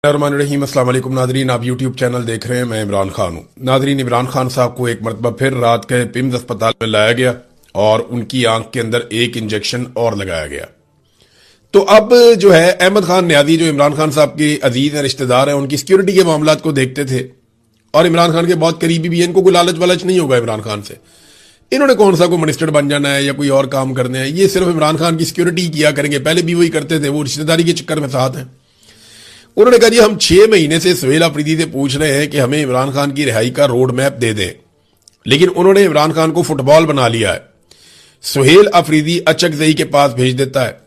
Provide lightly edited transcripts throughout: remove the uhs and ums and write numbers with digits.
रहीम अस्सलाम वालेकुम नाजरीन, आप यूट्यूब चैनल देख रहे हैं। मैं इमरान खान हूँ। नाजरीन, इमरान खान साहब को एक मरतबा फिर रात के पिम्स अस्पताल में लाया गया और उनकी आंख के अंदर एक इंजेक्शन और लगाया गया। तो अब जो है अहमद खान न्याजी, जो इमरान खान साहब के अजीज हैं, रिश्तेदार हैं, उनकी सिक्योरिटी के मामलात को देखते थे और इमरान खान के बहुत करीबी भी है। इनको कोई लालच वालच नहीं होगा इमरान खान से। इन्होंने कौन सा कोई मिनिस्टर बन जाना है या कोई और काम करने हैं, ये सिर्फ इमरान खान की सिक्योरिटी किया करेंगे। पहले भी वही करते थे, वो रिश्तेदारी के चक्कर में साथ हैं। उन्होंने कहा जी हम 6 महीने से सुहेल अफरीदी से पूछ रहे हैं कि हमें इमरान खान की रिहाई का रोड मैप दे दें, लेकिन उन्होंने इमरान खान को फुटबॉल बना लिया है। सुहेल अफरीदी अचकजई के पास भेज देता है,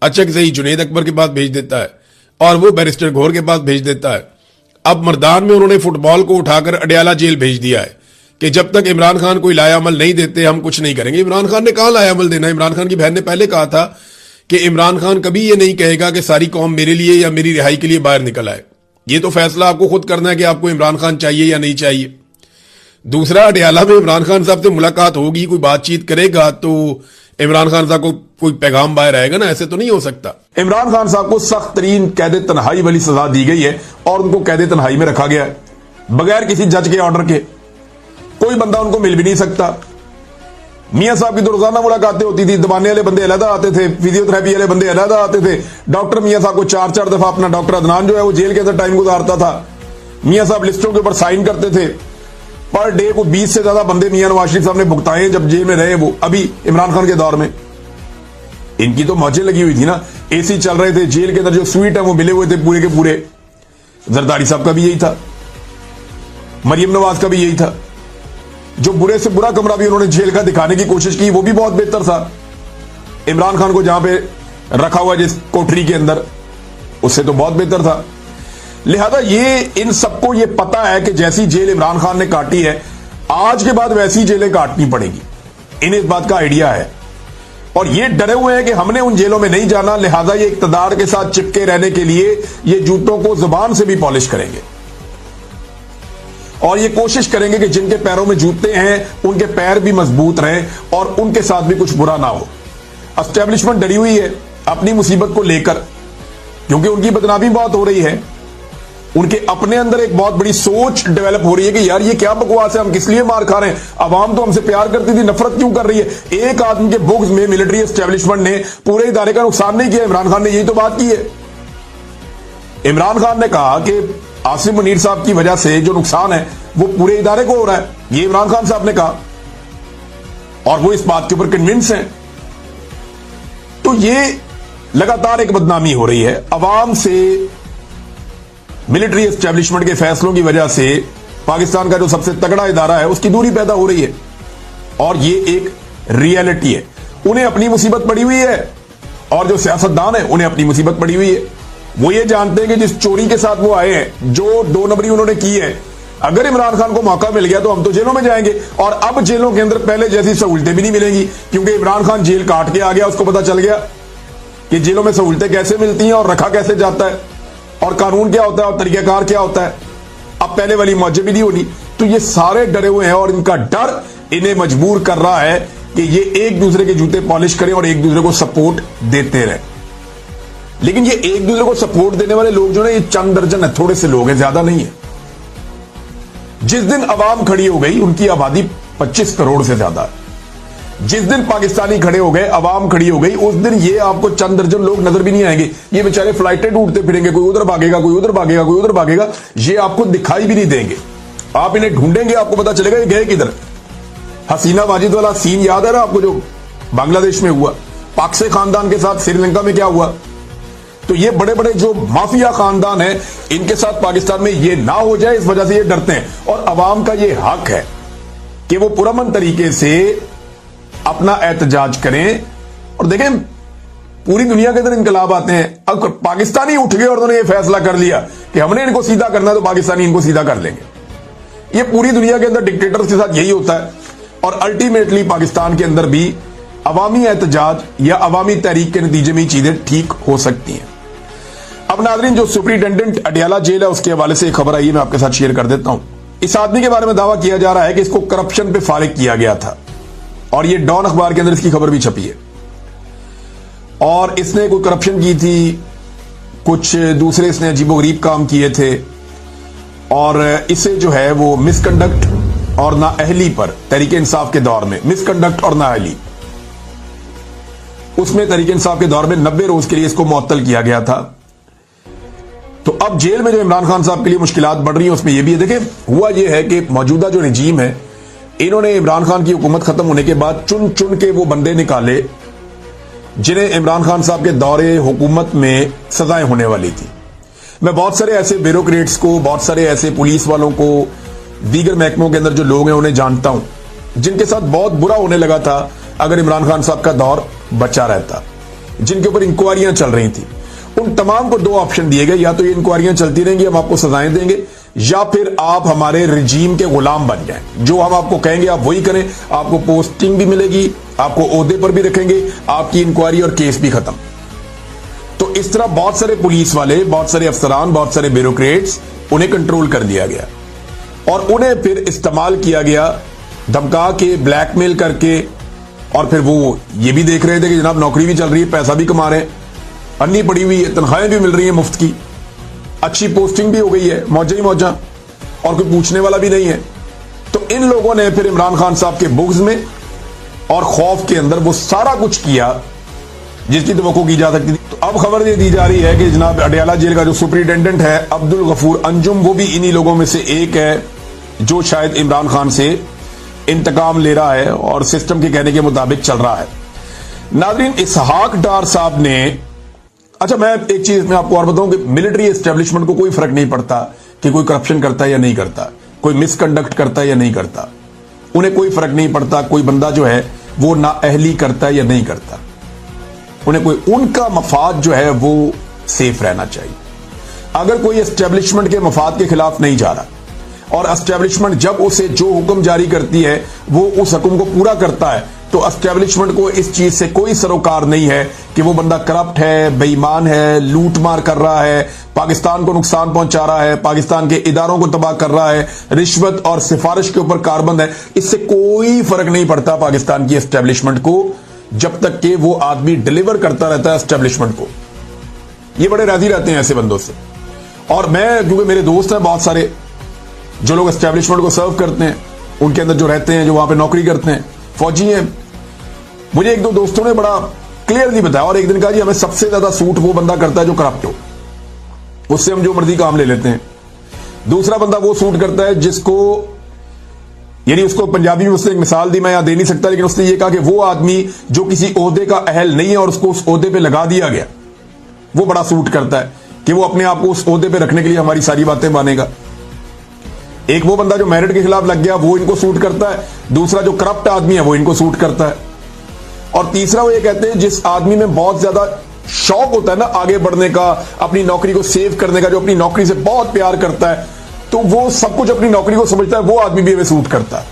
अचकजई जुनेद अकबर के पास भेज देता है और वो बैरिस्टर घोर के पास भेज देता है। अब मर्दान में उन्होंने फुटबॉल को उठाकर अडयाला जेल भेज दिया है कि जब तक इमरान खान कोई लाया अमल नहीं देते हम कुछ नहीं करेंगे। इमरान खान ने कहां लाया अमल देना? इमरान खान की बहन ने पहले कहा था कि इमरान खान कभी ये नहीं कहेगा कि सारी कौम मेरे लिए या मेरी रिहाई के लिए बाहर निकल आए। ये तो फैसला आपको खुद करना है कि आपको इमरान खान चाहिए या नहीं चाहिए। दूसरा, अडयाला में इमरान खान साहब से मुलाकात होगी, कोई बातचीत करेगा तो इमरान खान साहब को कोई पैगाम बाहर आएगा ना, ऐसे तो नहीं हो सकता। इमरान खान साहब को सख्त तरीन कैद तन्हाई वाली सजा दी गई है और उनको कैद तन्हाई में रखा गया है बगैर किसी जज के ऑर्डर के। कोई बंदा उनको मिल भी नहीं सकता। मियां साहब की तो रोजाना मुलाकातें होती थी, दबाने वाले बंदे अलग आते थे, फिजियोथेरेपी वाले बंदे अलग आते थे। डॉक्टर मियां साहब को 4-4 दफा अपना डॉक्टर अदनान जो है वो जेल के अंदर टाइम गुजारता था। मियां साहब लिस्टों के ऊपर साइन करते थे। पर डे को 20 से ज्यादा बंदे मियां नवाज शरीफ साहब ने भुगताए जब जेल में रहे। वो अभी इमरान खान के दौर में इनकी तो मौजें लगी हुई थी ना, एसी चल रहे थे, जेल के अंदर जो स्वीट है वो मिले हुए थे पूरे के पूरे। जरदारी साहब का भी यही था, मरियम नवाज का भी यही था। जो बुरे से बुरा कमरा भी उन्होंने जेल का दिखाने की कोशिश की वो भी बहुत बेहतर था। इमरान खान को जहां पे रखा हुआ जिस कोठरी के अंदर, उससे तो बहुत बेहतर था। लिहाजा ये इन सबको ये पता है कि जैसी जेल इमरान खान ने काटी है आज के बाद वैसी जेलें काटनी पड़ेगी। इन्हें इस बात का आइडिया है और ये डरे हुए हैं कि हमने उन जेलों में नहीं जाना। लिहाजा ये इक्तदार के साथ चिपके रहने के लिए ये जूतों को जुबान से भी पॉलिश करेंगे और ये कोशिश करेंगे कि जिनके पैरों में जूते हैं उनके पैर भी मजबूत रहें और उनके साथ भी कुछ बुरा ना हो। एस्टेब्लिशमेंट डरी हुई है अपनी मुसीबत को लेकर, क्योंकि उनकी बदनामी बहुत हो रही है। उनके अपने अंदर एक बहुत बड़ी सोच डेवलप हो रही है कि यार ये क्या बकवास है, हम किस लिए मार खा रहे हैं, अवाम तो हमसे प्यार करती थी, नफरत क्यों कर रही है। एक आदमी के बुग्ज में मिलिट्री एस्टेब्लिशमेंट ने पूरे इदारे का नुकसान नहीं किया। इमरान खान ने यही तो बात की है। इमरान खान ने कहा कि आसिम मुनीर साहब की वजह से जो नुकसान है वो पूरे इदारे को हो रहा है, ये इमरान खान साहब ने कहा और वो इस बात के ऊपर कन्विंस हैं। तो ये लगातार एक बदनामी हो रही है अवाम से। मिलिट्री एस्टेब्लिशमेंट के फैसलों की वजह से पाकिस्तान का जो सबसे तगड़ा इदारा है उसकी दूरी पैदा हो रही है और ये एक रियलिटी है। उन्हें अपनी मुसीबत पड़ी हुई है और जो सियासतदान है उन्हें अपनी मुसीबत पड़ी हुई है। वो ये जानते हैं कि जिस चोरी के साथ वो आए हैं, जो 2 नंबरी उन्होंने की है, अगर इमरान खान को मौका मिल गया तो हम तो जेलों में जाएंगे और अब जेलों के अंदर पहले जैसी सहूलतें भी नहीं मिलेंगी, क्योंकि इमरान खान जेल काट के आ गया। उसको पता चल गया कि जेलों में सहूलतें कैसे मिलती हैं और रखा कैसे जाता है और कानून क्या होता है और तरीकाकार क्या होता है। अब पहले वाली मौजें भी नहीं होनी। तो ये सारे डरे हुए हैं और इनका डर इन्हें मजबूर कर रहा है कि ये एक दूसरे के जूते पॉलिश करें और एक दूसरे को सपोर्ट देते रहें। लेकिन ये एक दूसरे को सपोर्ट देने वाले लोग जो ना, ये चंद दर्जन है, थोड़े से लोग हैं, ज्यादा नहीं है। जिस दिन अवाम खड़ी हो गई, उनकी आबादी 25 करोड़ से ज्यादा है। जिस दिन पाकिस्तानी खड़े हो गए, अवाम खड़ी हो गई, उस दिन ये आपको चंद दर्जन लोग नजर भी नहीं आएंगे। ये बेचारे फ्लाइटें ढूंढते फिरेंगे, कोई उधर भागेगा, कोई उधर भागेगा, कोई उधर भागेगा, ये आपको दिखाई भी नहीं देंगे। आप इन्हें ढूंढेंगे, आपको पता चलेगा ये गए किधर। हसीना माजिद वाला सीन याद है ना आपको, जो बांग्लादेश में हुआ, पाक से खानदान के साथ श्रीलंका में क्या हुआ। तो ये बड़े बड़े जो माफिया खानदान है, इनके साथ पाकिस्तान में ये ना हो जाए, इस वजह से ये डरते हैं। और अवाम का ये हक है कि वो पुरअमन तरीके से अपना एहतजाज करें। और देखें, पूरी दुनिया के अंदर इनकलाब आते हैं। अब पाकिस्तानी उठ गए और उन्होंने ये फैसला कर लिया कि हमने इनको सीधा करना है, तो पाकिस्तानी इनको सीधा कर लेंगे। ये पूरी दुनिया के अंदर डिक्टेटर्स के साथ यही होता है और अल्टीमेटली पाकिस्तान के अंदर भी अवामी एहतजाज या अवामी तहरीक के नतीजे में ही चीजें ठीक हो सकती हैं। अब नाज़रीन, जो सुपरिटेंडेंट अडयाला जेल है उसके हवाले से एक खबर आई है, मैं आपके साथ शेयर कर देता हूं। इस आदमी के बारे में दावा किया जा रहा है कि इसको करप्शन पे फारिग किया गया था और ये डॉन अखबार के अंदर इसकी खबर भी छपी है। और इसने कोई करप्शन की थी, कुछ दूसरे इसने अजीबोगरीब काम किए थे, और इसे जो है वो मिसकंडक्ट और नाअहली पर तहरीके इंसाफ के दौर में, मिसकंडक्ट और नाअहली, उसमें तहरीके इंसाफ के दौर में 90 रोज के लिए इसको मुअत्तल किया गया था। तो अब जेल में जो इमरान खान साहब के लिए मुश्किलात बढ़ रही हैं उसमें यह भी है। देखिए, हुआ यह है कि मौजूदा जो रजीम है, इन्होंने इमरान खान की हुकूमत खत्म होने के बाद चुन चुन के वो बंदे निकाले जिन्हें इमरान खान साहब के दौरे हुकूमत में सजाएं होने वाली थी। मैं बहुत सारे ऐसे ब्यूरोक्रेट्स को, बहुत सारे ऐसे पुलिस वालों को, दीगर महकमों के अंदर जो लोग हैं उन्हें जानता हूं जिनके साथ बहुत बुरा होने लगा था अगर इमरान खान साहब का दौर बचा रहता, जिनके ऊपर इंक्वायरियां चल रही थी। उन तमाम को 2 ऑप्शन दिए गए, या तो ये इंक्वायरियां चलती रहेंगी, हम आपको सजाएं देंगे, या फिर आप हमारे रजीम के गुलाम बन जाएं, जो हम आपको कहेंगे आप वही करें, आपको पोस्टिंग भी मिलेगी, आपको ओहदे पर भी रखेंगे, आपकी इंक्वायरी और केस भी खत्म। तो इस तरह बहुत सारे पुलिस वाले, बहुत सारे अफसरान, बहुत सारे ब्यूरोक्रेट्स, उन्हें कंट्रोल कर दिया गया और उन्हें फिर इस्तेमाल किया गया, धमका के, ब्लैकमेल करके। और फिर वो ये भी देख रहे थे कि जनाब नौकरी भी चल रही है, पैसा भी कमा रहे हैं, अन्नी पड़ी हुई है, तनख्वाहें भी मिल रही है मुफ्त की, अच्छी पोस्टिंग भी हो गई है, मौजा ही मौजा, और कोई पूछने वाला भी नहीं है। तो इन लोगों ने फिर इमरान खान साहब के बुग़्ज़ में और खौफ के अंदर वो सारा कुछ किया जिसकी तवक्को की जा सकती थी। तो अब खबर ये दी जा रही है कि जनाब अडयाला जेल का जो सुपरिटेंडेंट है अब्दुल गफूर अंजुम, वो भी इन्हीं लोगों में से एक है जो शायद इमरान खान से इंतकाम ले रहा है और सिस्टम के कहने के मुताबिक चल रहा है। नाज़रीन, इसहाक डार साहब ने, अच्छा मैं एक चीज मैं आपको और बताऊं कि मिलिट्री एस्टेब्लिशमेंट को कोई फर्क नहीं पड़ता कि कोई करप्शन करता है या नहीं करता, कोई मिसकंडक्ट करता है या नहीं करता, उन्हें कोई फर्क नहीं पड़ता कोई बंदा जो है वो नाअहली करता है या नहीं करता, उन्हें कोई, उनका मफाद जो है वो सेफ रहना चाहिए। अगर कोई एस्टेब्लिशमेंट के मफाद के खिलाफ नहीं जा रहा और एस्टेब्लिशमेंट जब उसे जो हुक्म जारी करती है वो उस हुक्म को पूरा करता है, तो एस्टेब्लिशमेंट को इस चीज से कोई सरोकार नहीं है कि वो बंदा करप्ट है, बेईमान है, लूट मार कर रहा है, पाकिस्तान को नुकसान पहुंचा रहा है, पाकिस्तान के इदारों को तबाह कर रहा है, रिश्वत और सिफारिश के ऊपर कारबंद है। इससे कोई फर्क नहीं पड़ता पाकिस्तान की एस्टेब्लिशमेंट को, जब तक कि वो आदमी डिलीवर करता रहता है एस्टेब्लिशमेंट को। ये बड़े राजी रहते हैं ऐसे बंदों से। और मैं, क्योंकि मेरे दोस्त हैं बहुत सारे जो लोग एस्टेब्लिशमेंट को सर्व करते हैं, उनके अंदर जो रहते हैं, जो वहां पे नौकरी करते हैं, फौजी हैं, मुझे 1-2 दोस्तों ने बड़ा क्लियरली बताया और एक दिन कहा जी हमें सबसे ज्यादा सूट वो बंदा करता है जो करप्ट हो, उससे हम जो मर्जी काम ले लेते हैं। दूसरा बंदा वो सूट करता है जिसको, यानी उसको पंजाबी में उसने एक मिसाल दी, मैं यहां दे नहीं सकता, लेकिन उसने ये कहा कि वो आदमी जो किसी ओहदे का अहल नहीं है और उसको उस ओहदे पे लगा दिया गया, वो बड़ा सूट करता है कि वो अपने आप को उस ओहदे पे रखने के लिए हमारी सारी बातें मानेगा। एक वो बंदा जो मेरिट के खिलाफ लग गया वो इनको सूट करता है, दूसरा जो करप्ट आदमी है वो इनको सूट करता है, और तीसरा वो ये कहते हैं जिस आदमी में बहुत ज्यादा शौक होता है ना आगे बढ़ने का, अपनी नौकरी को सेव करने का, जो अपनी नौकरी से बहुत प्यार करता है, तो वो सब कुछ अपनी नौकरी को समझता है, वो आदमी भी हमें सूट करता है।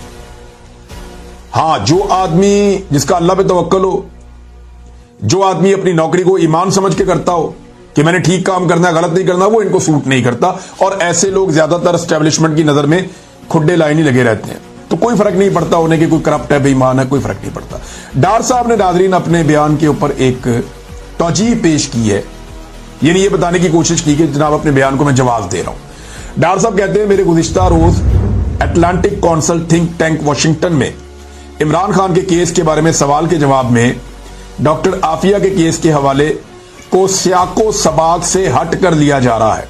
हां, जो आदमी जिसका अल्लाह पे तवक्कल हो, जो आदमी अपनी नौकरी को ईमान समझ के करता हो कि मैंने ठीक काम करना है, गलत नहीं करना, वो इनको सूट नहीं करता। और ऐसे लोग ज्यादातर एस्टेब्लिशमेंट की नजर में खुड्डे लाइन ही लगे रहते हैं, तो कोई फर्क नहीं पड़ता उन्हें कि कोई करप्ट है, बेईमान है, कोई फर्क नहीं पड़ता। डार साहब ने नाज़रीन अपने बयान के ऊपर एक तौजीह पेश की है, यानी ये बताने की कोशिश की कि जनाब अपने बयान को मैं जवाब दे रहा हूं। डार साहब कहते हैं मेरे गुज़िश्ता रोज Atlantic Council think tank Washington में इमरान खान के केस के बारे में सवाल के जवाब में डॉक्टर आफिया के केस के हवाले को सियाको सबाक से हट कर लिया जा रहा है।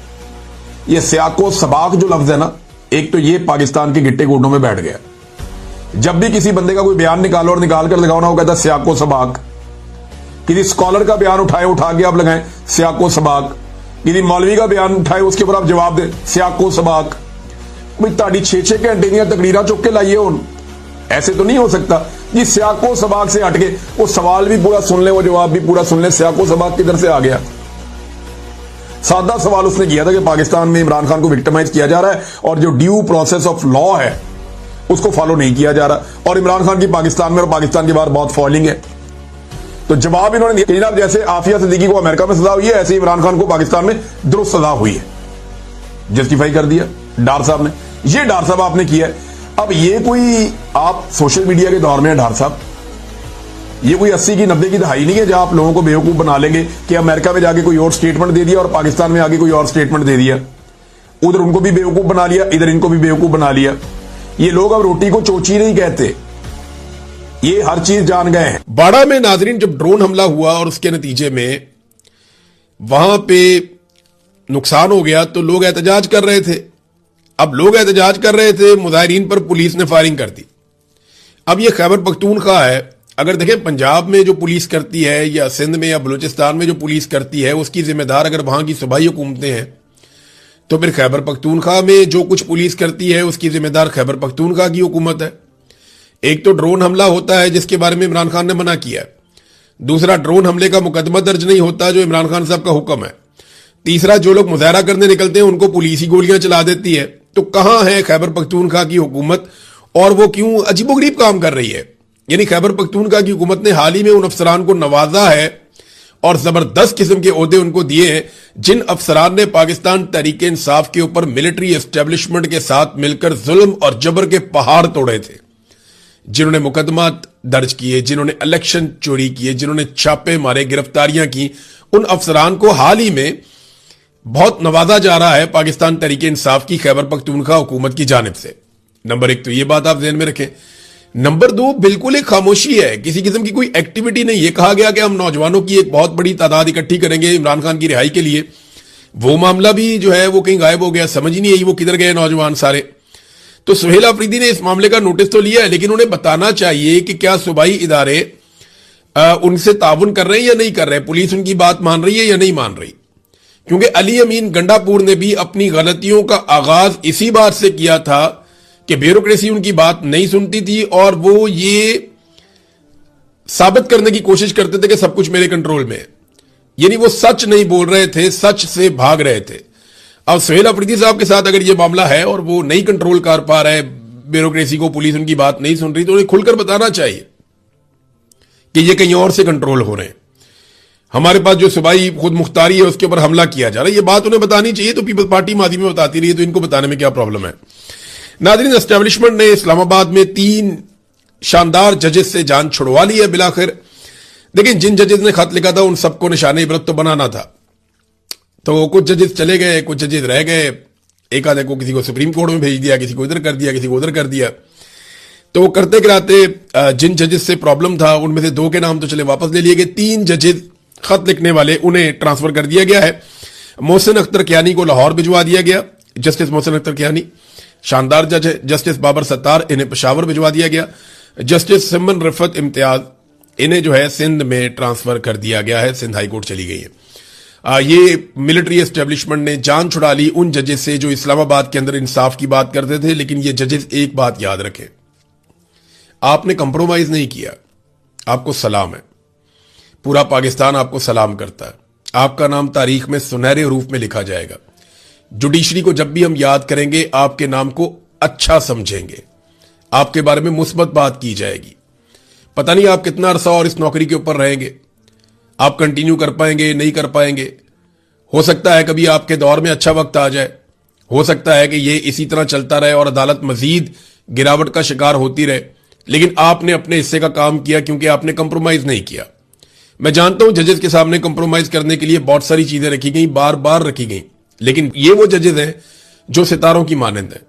यह सियाको सबाक जो लफ्ज है ना, एक तो ये पाकिस्तान के गिट्टे गोडों में बैठ गया। जब भी किसी बंदे का कोई बयान निकालो और निकाल कर लगाओ ना, वो कहता है सियाको सबाक। किसी स्कॉलर का बयान उठाए, उठा के आप लगाएं सियाको सबाक। किसी मौलवी का बयान उठाए, उसके ऊपर आप जवाब दें सियाको सबाक। भाई ताड़ी 6-6 घंटे दी तकरीरा चुक के लाइए हूं, ऐसे तो नहीं हो सकता जी। सियाको सबाक से हटके वो सवाल भी पूरा सुन ले, वो जवाब भी पूरा सुन ले, सियाको सबाक किधर से आ गया। सादा सवाल उसने किया था कि पाकिस्तान में इमरान खान को विक्टिमाइज किया जा रहा है और जो ड्यू प्रोसेस ऑफ लॉ है उसको फॉलो नहीं किया जा रहा, और इमरान खान की पाकिस्तान में और पाकिस्तान के बाहर बहुत फॉलोइंग है। तो जवाब इन्होंने दिया जनाब जैसे आफिया सिद्दीकी को अमेरिका में सजा हुई है, ऐसे इमरान खान को पाकिस्तान में दुरुस्त सजा हुई है। जस्टिफाई कर दिया डार साहब ने, ये डार साहब आपने किया है। अब ये कोई, आप सोशल मीडिया के दौर में है डार साहब, ये कोई 80 की 90 की दहाई नहीं है जहां आप लोगों को बेवकूफ बना लेंगे कि अमेरिका में जाके कोई और स्टेटमेंट दे दिया और पाकिस्तान में आके कोई और स्टेटमेंट दे दिया। उधर उनको भी बेवकूफ बना लिया, इधर इनको भी बेवकूफ बना लिया। ये लोग अब रोटी को चोची नहीं कहते, ये हर चीज जान गए हैं। बाड़ा में नाजरीन जब ड्रोन हमला हुआ और उसके नतीजे में वहां पे नुकसान हो गया तो लोग एहतजाज कर रहे थे। अब लोग एहतजाज कर रहे थे, मुजाहिरीन पर पुलिस ने फायरिंग कर दी। अब ये खैबर पख्तूनख्वा है, अगर देखें पंजाब में जो पुलिस करती है या सिंध में या बलूचिस्तान में जो पुलिस करती है उसकी जिम्मेदार अगर वहां की सूबाई हुकूमतें हैं, तो फिर खैबर पख्तूनख्वा में जो कुछ पुलिस करती है उसकी जिम्मेदार खैबर पख्तूनख्वा की हुकूमत है। एक तो ड्रोन हमला होता है जिसके बारे में इमरान खान ने मना किया है, दूसरा ड्रोन हमले का मुकदमा दर्ज नहीं होता जो इमरान खान साहब का हुक्म है, तीसरा जो लोग मुजाहरा करने निकलते हैं उनको पुलिस ही गोलियां चला देती है। तो कहां है खैबर पख्तूनख्वा की हुकूमत और वो क्यों अजीबोगरीब काम कर रही है? यानी खैबर पख्तूनख्वा की हुकूमत ने हाल ही में उन अफसरान को नवाजा है और जबरदस्त किस्म के ओहदे उनको दिए हैं जिन अफसरान ने पाकिस्तान तहरीक इंसाफ के ऊपर मिलिट्री एस्टेब्लिशमेंट के साथ मिलकर जुल्म और जबर के पहाड़ तोड़े थे, जिन्होंने मुकदमा दर्ज किए, जिन्होंने इलेक्शन चोरी किए, जिन्होंने छापे मारे, गिरफ्तारियां की। उन अफसरान को हाल ही में बहुत नवाजा जा रहा है पाकिस्तान तहरीक इंसाफ की खैबर पख्तूनख्वा हुकूमत की जानिब से। नंबर एक तो ये बात आप ध्यान में रखें। नंबर दो, बिल्कुल एक खामोशी है, किसी किस्म की कोई एक्टिविटी नहीं। ये कहा गया कि हम नौजवानों की एक बहुत बड़ी तादाद इकट्ठी करेंगे इमरान खान की रिहाई के लिए, वो मामला भी जो है वो कहीं गायब हो गया, समझ ही नहीं आई वो किधर गए नौजवान सारे। तो सुहेल अफरीदी ने इस मामले का नोटिस तो लिया है, लेकिन उन्हें बताना चाहिए कि क्या सूबाई इदारे उनसे ताउन कर रहे हैं या नहीं कर रहे, पुलिस उनकी बात मान रही है या नहीं मान रही। क्योंकि अली अमीन गंडापुर ने भी अपनी गलतियों का आगाज इसी बात से किया था कि ब्यूरोक्रेसी उनकी बात नहीं सुनती थी और वो ये साबित करने की कोशिश करते थे कि सब कुछ मेरे कंट्रोल में है। यानी वो सच नहीं बोल रहे थे, सच से भाग रहे थे। अब सुहेल अफरीदी साहब के साथ अगर ये मामला है और वो नहीं कंट्रोल कर पा रहे ब्यूरोक्रेसी को, पुलिस उनकी बात नहीं सुन रही, तो उन्हें खुलकर बताना चाहिए कि ये कहीं और से कंट्रोल हो रहे हैं। हमारे पास जो सूबाई खुद मुख्तारी है उसके ऊपर हमला किया जा रहा है, ये बात उन्हें बतानी चाहिए। तो पीपल्स पार्टी माजी में बताती रही है, तो इनको बताने में क्या प्रॉब्लम है? नाज़रीन, एस्टेब्लिशमेंट ने इस्लामाबाद में 3 शानदार जजेस से जान छुड़वा ली है बिलाखिर। लेकिन जिन जजेस ने खत लिखा था उन सबको निशाने इबरत तो बनाना था, तो कुछ जजेस चले गए, कुछ जजेस रह गए। एक आधे को किसी को सुप्रीम कोर्ट में भेज दिया, किसी को इधर कर दिया, किसी को उधर कर दिया। तो वो करते कराते जिन जजेस से प्रॉब्लम था उनमें से 2 के नाम तो चले वापस ले लिए गए। 3 जजेस खत लिखने वाले उन्हें ट्रांसफर कर दिया गया है। मोहसिन अख्तर कियानी को लाहौर भिजवा दिया गया, जस्टिस मोहसिन अख्तर कियानी शानदार जज है। जस्टिस बाबर सत्तार इन्हें पेशावर भिजवा दिया गया। जस्टिस सिमन रिफत इम्तियाज इन्हें जो है सिंध में ट्रांसफर कर दिया गया है, सिंध हाई कोर्ट चली गई है। ये मिलिट्री एस्टेब्लिशमेंट ने जान छुड़ा ली उन जजेस से जो इस्लामाबाद के अंदर इंसाफ की बात करते थे। लेकिन ये जजेस एक बात याद रखें, आपने कंप्रोमाइज नहीं किया, आपको सलाम है, पूरा पाकिस्तान आपको सलाम करता है, आपका नाम तारीख में सुनहरे रूप में लिखा जाएगा। जुडिशरी को जब भी हम याद करेंगे आपके नाम को अच्छा समझेंगे, आपके बारे में मुस्बत बात की जाएगी। पता नहीं आप कितना अरसा और इस नौकरी के ऊपर रहेंगे, आप कंटिन्यू कर पाएंगे नहीं कर पाएंगे। हो सकता है कभी आपके दौर में अच्छा वक्त आ जाए, हो सकता है कि ये इसी तरह चलता रहे और अदालत मजीद गिरावट का शिकार होती रहे। लेकिन आपने अपने हिस्से का काम किया क्योंकि आपने कंप्रोमाइज नहीं किया। मैं जानता हूं जजेस के सामने कंप्रोमाइज करने के लिए बहुत सारी चीजें रखी गई, बार बार रखी गई, लेकिन ये वो जजेस हैं जो सितारों की मानंद हैं।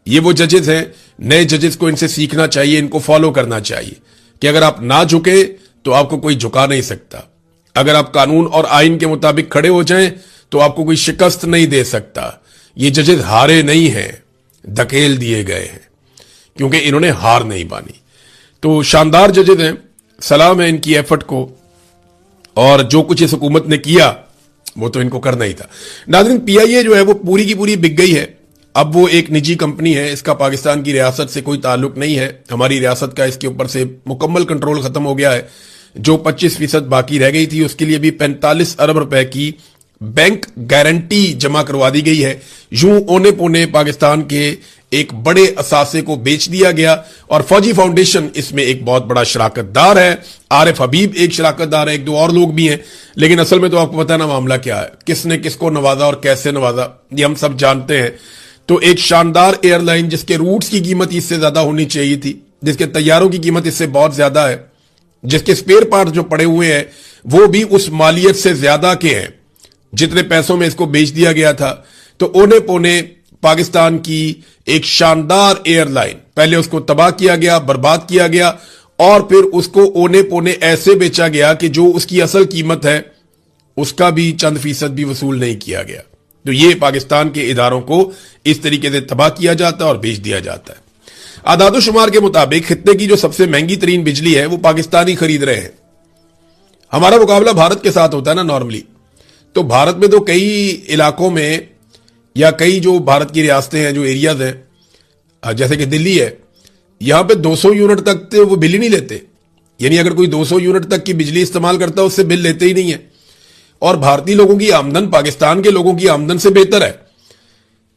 ये वो जजेस हैं, नए जजेस को इनसे सीखना चाहिए, इनको फॉलो करना चाहिए कि अगर आप ना झुके तो आपको कोई झुका नहीं सकता। अगर आप कानून और आइन के मुताबिक खड़े हो जाएं तो आपको कोई शिकस्त नहीं दे सकता। ये जजेस हारे नहीं हैं, धकेल दिए गए हैं क्योंकि इन्होंने हार नहीं मानी। तो शानदार जजेस हैं, सलाम है इनकी एफर्ट को, और जो कुछ इस हुकूमत ने किया वो तो इनको करना ही था। नाज़रीन, पीआईए जो है वो पूरी की पूरी बिक गई है। अब वो एक निजी कंपनी है, इसका पाकिस्तान की रियासत से कोई ताल्लुक नहीं है। हमारी रियासत का इसके ऊपर से मुकम्मल कंट्रोल खत्म हो गया है। जो 25% बाकी रह गई थी उसके लिए भी 45 अरब रुपए की बैंक गारंटी जमा करवा दी गई है। यूं ओने पोने पाकिस्तान के एक बड़े असासे को बेच दिया गया और फौजी फाउंडेशन इसमें एक बहुत बड़ा शराकतदार है। आरिफ हबीब एक शराकतदार है, 1-2 और लोग भी हैं, लेकिन असल में तो आपको पता है ना मामला क्या है, किसने किसको नवाजा और कैसे नवाजा ये हम सब जानते हैं। तो एक शानदार एयरलाइन जिसके रूट्स की कीमत इससे ज्यादा होनी चाहिए थी, जिसके तैयारों की कीमत इससे बहुत ज्यादा है, जिसके स्पेयर पार्ट जो पड़े हुए हैं वो भी उस मालियत से ज्यादा के हैं जितने पैसों में इसको बेच दिया गया था। तो ओने पोने पाकिस्तान की एक शानदार एयरलाइन, पहले उसको तबाह किया गया, बर्बाद किया गया, और फिर उसको ओने पोने ऐसे बेचा गया कि जो उसकी असल कीमत है उसका भी चंद फीसद भी वसूल नहीं किया गया। तो ये पाकिस्तान के इदारों को इस तरीके से तबाह किया जाता है और बेच दिया जाता है। आदादोशुमार के मुताबिक खित्ते की जो सबसे महंगी तरीन बिजली है वो पाकिस्तानी खरीद रहे हैं। हमारा मुकाबला भारत के साथ होता है ना नॉर्मली, तो भारत में तो कई इलाकों में या कई जो भारत की रियासतें हैं, जो एरियाज हैं, जैसे कि दिल्ली है, यहां पे 200 यूनिट तक तो वो बिल ही नहीं लेते। यानी अगर कोई 200 यूनिट तक की बिजली इस्तेमाल करता है उससे बिल लेते ही नहीं है। और भारतीय लोगों की आमदन पाकिस्तान के लोगों की आमदन से बेहतर है।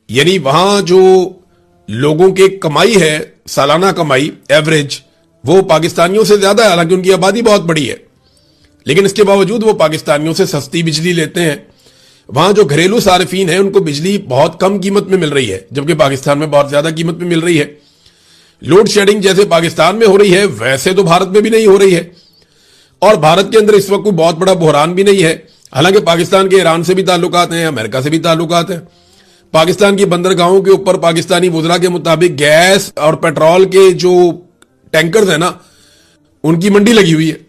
यानी वहां जो लोगों की कमाई है, सालाना कमाई एवरेज, वो पाकिस्तानियों से ज्यादा है। हालांकि उनकी आबादी बहुत बड़ी है, लेकिन इसके बावजूद वो पाकिस्तानियों से सस्ती बिजली लेते हैं। वहां जो घरेलू सार्फिन है उनको बिजली बहुत कम कीमत में मिल रही है, जबकि पाकिस्तान में बहुत ज्यादा कीमत में मिल रही है। लोड शेडिंग जैसे पाकिस्तान में हो रही है वैसे तो भारत में भी नहीं हो रही है। और भारत के अंदर इस वक्त कोई बहुत बड़ा बहरान भी नहीं है। हालांकि पाकिस्तान के ईरान से भी ताल्लुकात हैं, अमेरिका से भी ताल्लुकात हैं। पाकिस्तान की बंदरगाहों के ऊपर पाकिस्तानी वुज़रा के मुताबिक गैस और पेट्रोल के जो टैंकर्स हैं ना, उनकी मंडी लगी हुई है।